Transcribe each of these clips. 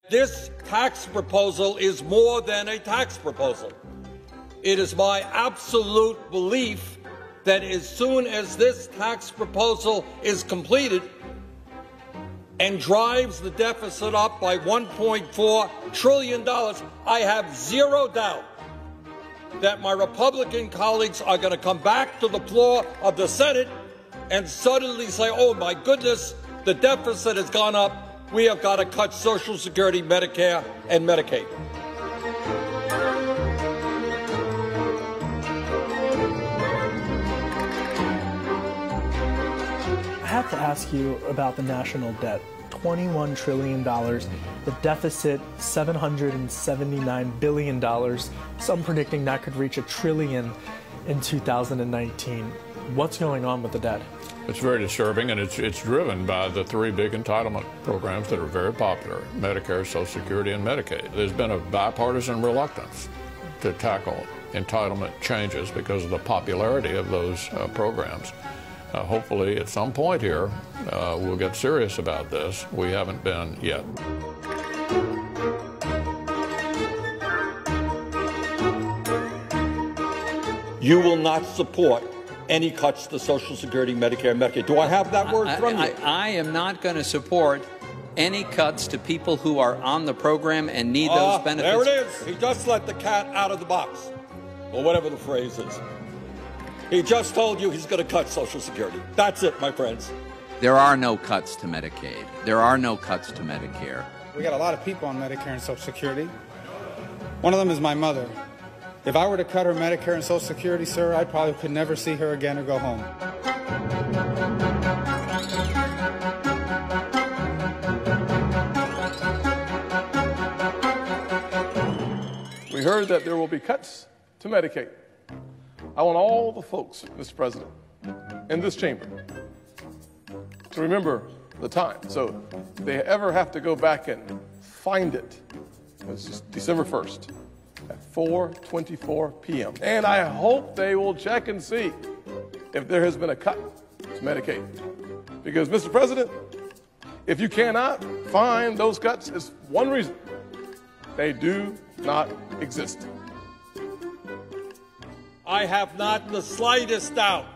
This tax proposal is more than a tax proposal. It is my absolute belief that as soon as this tax proposal is completed and drives the deficit up by $1.4 trillion, I have zero doubt that my Republican colleagues are going to come back to the floor of the Senate and suddenly say, oh my goodness, the deficit has gone up. We have got to cut Social Security, Medicare, and Medicaid. I have to ask you about the national debt. $21 trillion, the deficit $779 billion, some predicting that could reach $1 trillion in 2019. What's going on with the debt? It's very disturbing, and it's driven by the three big entitlement programs that are very popular: Medicare, Social Security, and Medicaid. There's been a bipartisan reluctance to tackle entitlement changes because of the popularity of those programs. Hopefully, at some point here, we'll get serious about this. We haven't been yet. You will not support any cuts to Social Security, Medicare, and Medicaid. Do I have that word from you? I am not going to support any cuts to people who are on the program and need those benefits. There it is. He just let the cat out of the box, or whatever the phrase is. He just told you he's going to cut Social Security. That's it, my friends. There are no cuts to Medicaid. There are no cuts to Medicare. We got a lot of people on Medicare and Social Security. One of them is my mother. If I were to cut her Medicare and Social Security, sir, I probably could never see her again or go home. We heard that there will be cuts to Medicaid. I want all the folks, Mr. President, in this chamber to remember the time. So if they ever have to go back and find it, it's December 1st. At 4:24 p.m. And I hope they will check and see if there has been a cut to Medicaid. Because, Mr. President, if you cannot find those cuts, it's one reason: they do not exist. I have not the slightest doubt,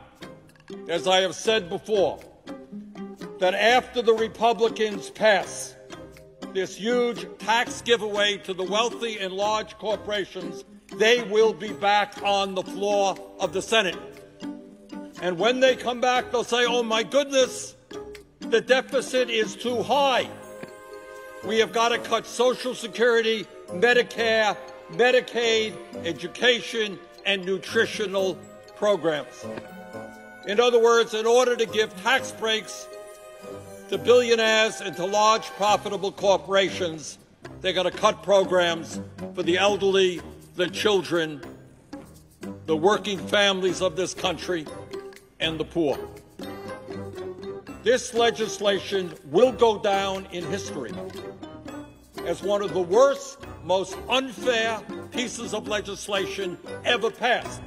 as I have said before, that after the Republicans pass this huge tax giveaway to the wealthy and large corporations, they will be back on the floor of the Senate. And when they come back, they'll say, oh my goodness, the deficit is too high. We have got to cut Social Security, Medicare, Medicaid, education, and nutritional programs. In other words, in order to give tax breaks to billionaires and to large profitable corporations, they're going to cut programs for the elderly, the children, the working families of this country, and the poor. This legislation will go down in history as one of the worst, most unfair pieces of legislation ever passed.